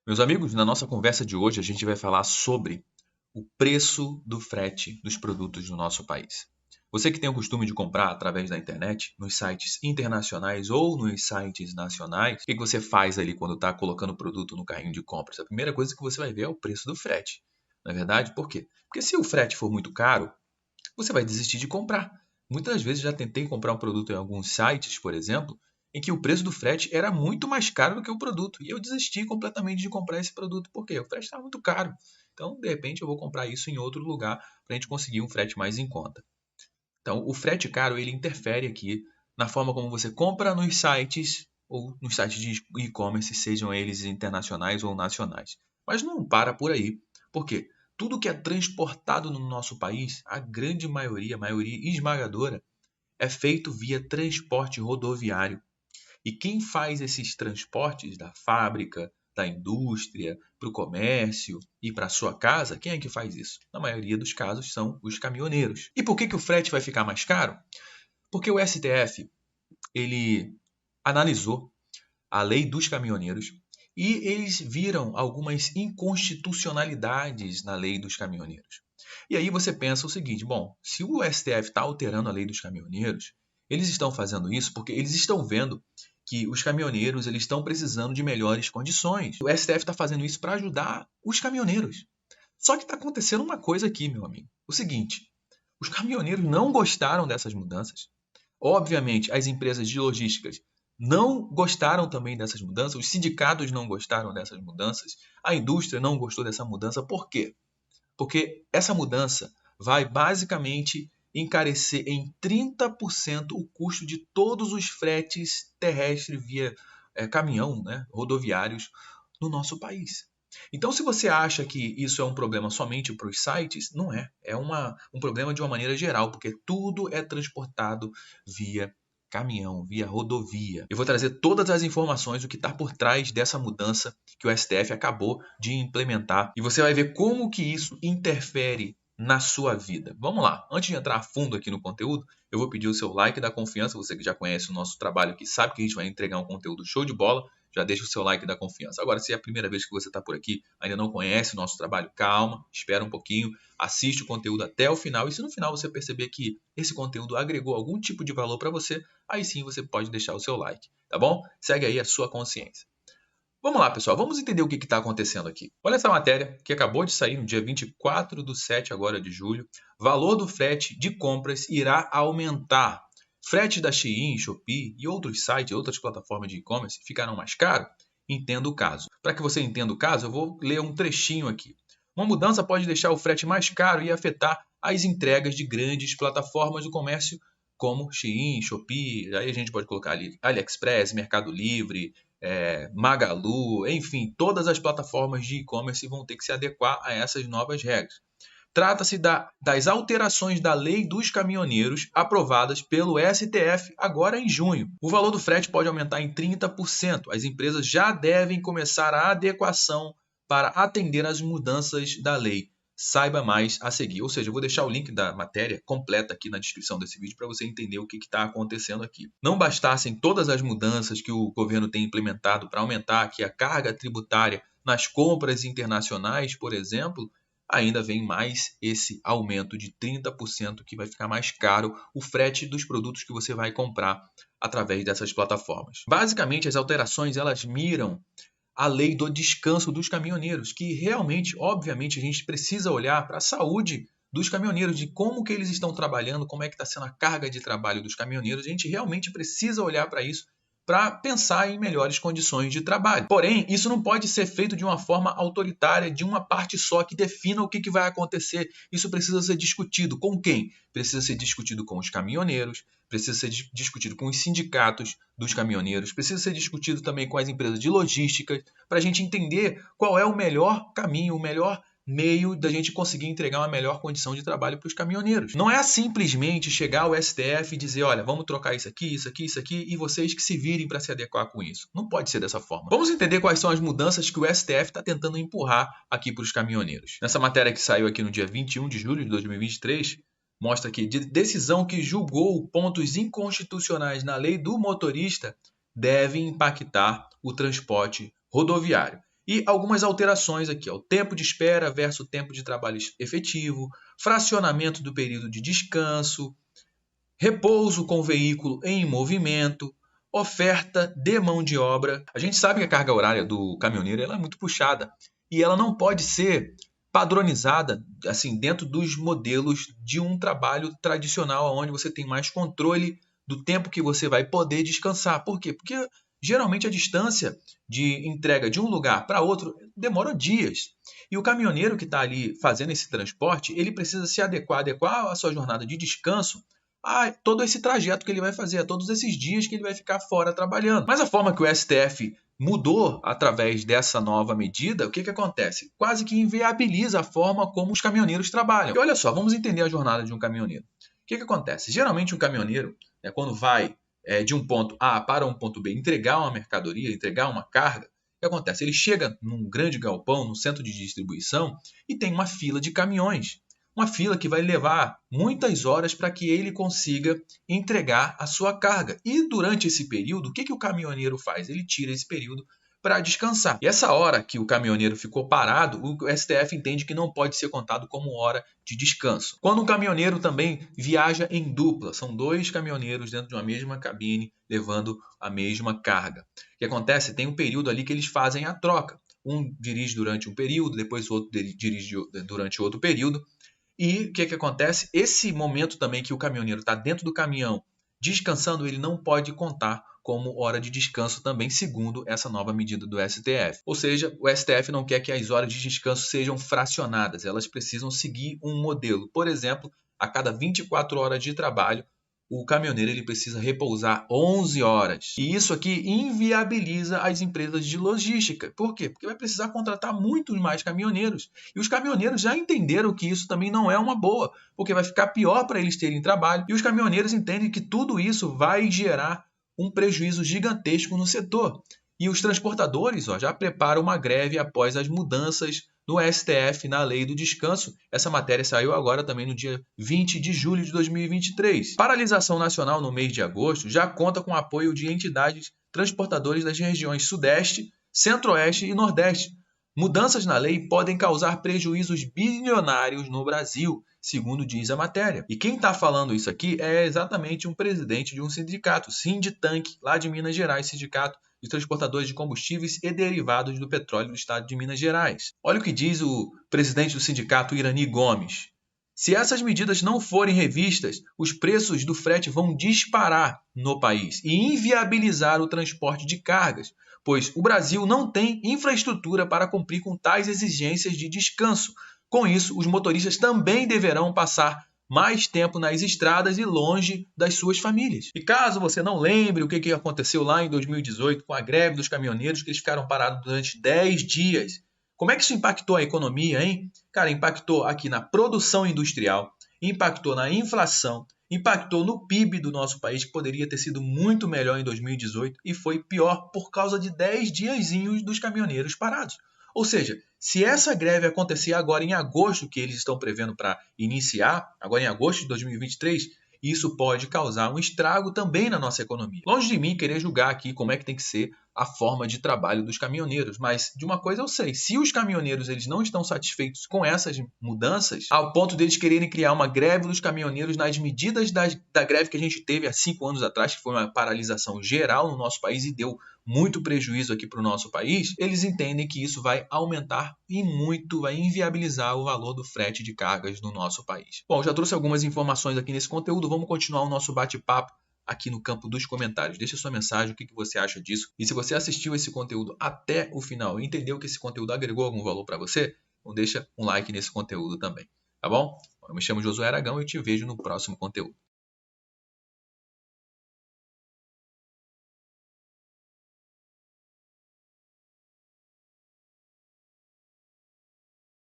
Meus amigos, na nossa conversa de hoje a gente vai falar sobre o preço do frete dos produtos no nosso país. Você que tem o costume de comprar através da internet, nos sites internacionais ou nos sites nacionais, o que você faz ali quando está colocando o produto no carrinho de compras? A primeira coisa que você vai ver é o preço do frete. Não é verdade? Por quê? Porque se o frete for muito caro, você vai desistir de comprar. Muitas vezes já tentei comprar um produto em alguns sites, por exemplo, em que o preço do frete era muito mais caro do que o produto. E eu desisti completamente de comprar esse produto. Por quê? O frete estava muito caro. Então, de repente, eu vou comprar isso em outro lugar para a gente conseguir um frete mais em conta. Então, o frete caro, ele interfere aqui na forma como você compra nos sites ou nos sites de e-commerce, sejam eles internacionais ou nacionais. Mas não para por aí. Por quê? Tudo que é transportado no nosso país, a grande maioria, a maioria esmagadora, é feito via transporte rodoviário. E quem faz esses transportes da fábrica, da indústria, para o comércio e para a sua casa, quem é que faz isso? Na maioria dos casos são os caminhoneiros. E por que o frete vai ficar mais caro? Porque o STF ele analisou a lei dos caminhoneiros e eles viram algumas inconstitucionalidades na lei dos caminhoneiros. E aí você pensa o seguinte, bom, se o STF está alterando a lei dos caminhoneiros, eles estão fazendo isso porque eles estão vendo que os caminhoneiros eles estão precisando de melhores condições. O STF está fazendo isso para ajudar os caminhoneiros. Só que está acontecendo uma coisa aqui, meu amigo. O seguinte, os caminhoneiros não gostaram dessas mudanças. Obviamente, as empresas de logísticas não gostaram também dessas mudanças, os sindicatos não gostaram dessas mudanças, a indústria não gostou dessa mudança. Por quê? Porque essa mudança vai basicamente encarecer em 30% o custo de todos os fretes terrestres via caminhão, né, rodoviários no nosso país. Então, se você acha que isso é um problema somente para os sites, não é. É um problema de uma maneira geral, porque tudo é transportado via caminhão, via rodovia. Eu vou trazer todas as informações do que está por trás dessa mudança que o STF acabou de implementar e você vai ver como que isso interfere na sua vida. Vamos lá, antes de entrar a fundo aqui no conteúdo, eu vou pedir o seu like da confiança, você que já conhece o nosso trabalho aqui, sabe que a gente vai entregar um conteúdo show de bola, já deixa o seu like da confiança. Agora, se é a primeira vez que você está por aqui, ainda não conhece o nosso trabalho, calma, espera um pouquinho, assiste o conteúdo até o final. E se no final você perceber que esse conteúdo agregou algum tipo de valor para você, aí sim você pode deixar o seu like, tá bom? Segue aí a sua consciência. Vamos lá, pessoal, vamos entender o que está acontecendo aqui. Olha essa matéria que acabou de sair no dia 24/7 agora de julho. Valor do frete de compras irá aumentar. Frete da Shein, Shopee e outros sites, outras plataformas de e-commerce ficarão mais caros? Entenda o caso. Para que você entenda o caso, eu vou ler um trechinho aqui. Uma mudança pode deixar o frete mais caro e afetar as entregas de grandes plataformas do comércio como Shein, Shopee, aí a gente pode colocar ali AliExpress, Mercado Livre, Magalu, enfim, todas as plataformas de e-commerce vão ter que se adequar a essas novas regras. Trata-se das alterações da Lei dos Caminhoneiros aprovadas pelo STF agora em junho. O valor do frete pode aumentar em 30%. As empresas já devem começar a adequação para atender às mudanças da lei. Saiba mais a seguir. Ou seja, eu vou deixar o link da matéria completa aqui na descrição desse vídeo para você entender o que está acontecendo aqui. Não bastassem todas as mudanças que o governo tem implementado para aumentar aqui a carga tributária nas compras internacionais, por exemplo, ainda vem mais esse aumento de 30% que vai ficar mais caro o frete dos produtos que você vai comprar através dessas plataformas. Basicamente, as alterações elas miram a lei do descanso dos caminhoneiros, que realmente, obviamente, a gente precisa olhar para a saúde dos caminhoneiros, de como que eles estão trabalhando, como é que está sendo a carga de trabalho dos caminhoneiros. A gente realmente precisa olhar para isso para pensar em melhores condições de trabalho. Porém, isso não pode ser feito de uma forma autoritária, de uma parte só que defina o que vai acontecer. Isso precisa ser discutido com quem? Precisa ser discutido com os caminhoneiros, precisa ser discutido com os sindicatos dos caminhoneiros, precisa ser discutido também com as empresas de logística, para a gente entender qual é o melhor caminho, o melhor meio da gente conseguir entregar uma melhor condição de trabalho para os caminhoneiros. Não é simplesmente chegar ao STF e dizer, olha, vamos trocar isso aqui, isso aqui, isso aqui, e vocês que se virem para se adequar com isso. Não pode ser dessa forma. Vamos entender quais são as mudanças que o STF está tentando empurrar aqui para os caminhoneiros. Nessa matéria que saiu aqui no dia 21 de julho de 2023, mostra aqui, de decisão que julgou pontos inconstitucionais na lei do motorista deve impactar o transporte rodoviário. E algumas alterações aqui, ó, o tempo de espera versus o tempo de trabalho efetivo, fracionamento do período de descanso, repouso com o veículo em movimento, oferta de mão de obra. A gente sabe que a carga horária do caminhoneiro ela é muito puxada e ela não pode ser padronizada assim dentro dos modelos de um trabalho tradicional, onde você tem mais controle do tempo que você vai poder descansar. Por quê? Porque geralmente a distância de entrega de um lugar para outro demora dias. E o caminhoneiro que está ali fazendo esse transporte, ele precisa se adequar à sua jornada de descanso a todo esse trajeto que ele vai fazer, a todos esses dias que ele vai ficar fora trabalhando. Mas a forma que o STF mudou através dessa nova medida, o que acontece? Quase que inviabiliza a forma como os caminhoneiros trabalham. E olha só, vamos entender a jornada de um caminhoneiro. O que acontece? Geralmente um caminhoneiro, quando vai de um ponto A para um ponto B, entregar uma mercadoria, entregar uma carga, o que acontece? Ele chega num grande galpão, num centro de distribuição, e tem uma fila de caminhões. Uma fila que vai levar muitas horas para que ele consiga entregar a sua carga. E durante esse período, o que o caminhoneiro faz? Ele tira esse período para descansar. E essa hora que o caminhoneiro ficou parado, o STF entende que não pode ser contado como hora de descanso. Quando um caminhoneiro também viaja em dupla, são dois caminhoneiros dentro de uma mesma cabine levando a mesma carga. O que acontece? Tem um período ali que eles fazem a troca. Um dirige durante um período, depois o outro dirige durante outro período. E o que acontece? Esse momento também que o caminhoneiro está dentro do caminhão descansando, ele não pode contar como hora de descanso também, segundo essa nova medida do STF. Ou seja, o STF não quer que as horas de descanso sejam fracionadas, elas precisam seguir um modelo. Por exemplo, a cada 24 horas de trabalho, o caminhoneiro ele precisa repousar 11 horas. E isso aqui inviabiliza as empresas de logística. Por quê? Porque vai precisar contratar muitos mais caminhoneiros. E os caminhoneiros já entenderam que isso também não é uma boa, porque vai ficar pior para eles terem trabalho. E os caminhoneiros entendem que tudo isso vai gerar um prejuízo gigantesco no setor. E os transportadores já preparam uma greve após as mudanças no STF na lei do descanso. Essa matéria saiu agora também no dia 20 de julho de 2023. Paralisação nacional no mês de agosto já conta com apoio de entidades transportadoras das regiões Sudeste, Centro-Oeste e Nordeste. Mudanças na lei podem causar prejuízos bilionários no Brasil, segundo diz a matéria. E quem está falando isso aqui é exatamente um presidente de um sindicato, Sinditank, lá de Minas Gerais, sindicato de transportadores de combustíveis e derivados do petróleo do estado de Minas Gerais. Olha o que diz o presidente do sindicato, Irani Gomes. Se essas medidas não forem revistas, os preços do frete vão disparar no país e inviabilizar o transporte de cargas, pois o Brasil não tem infraestrutura para cumprir com tais exigências de descanso. Com isso, os motoristas também deverão passar mais tempo nas estradas e longe das suas famílias. E caso você não lembre o que aconteceu lá em 2018 com a greve dos caminhoneiros, que eles ficaram parados durante 10 dias. Como é que isso impactou a economia, hein? Cara, impactou aqui na produção industrial, impactou na inflação, impactou no PIB do nosso país, que poderia ter sido muito melhor em 2018 e foi pior por causa de 10 diazinhos dos caminhoneiros parados. Ou seja, se essa greve acontecer agora em agosto, que eles estão prevendo para iniciar, agora em agosto de 2023, isso pode causar um estrago também na nossa economia. Longe de mim querer julgar aqui como é que tem que ser a forma de trabalho dos caminhoneiros, mas de uma coisa eu sei, se os caminhoneiros eles não estão satisfeitos com essas mudanças, ao ponto deles quererem criar uma greve dos caminhoneiros nas medidas da greve que a gente teve há 5 anos atrás, que foi uma paralisação geral no nosso país e deu muito prejuízo aqui para o nosso país, eles entendem que isso vai aumentar e muito, vai inviabilizar o valor do frete de cargas no nosso país. Bom, já trouxe algumas informações aqui nesse conteúdo, vamos continuar o nosso bate-papo aqui no campo dos comentários. Deixa sua mensagem, o que você acha disso. E se você assistiu esse conteúdo até o final e entendeu que esse conteúdo agregou algum valor para você, então deixa um like nesse conteúdo também, tá bom? Eu me chamo Josué Aragão e eu te vejo no próximo conteúdo.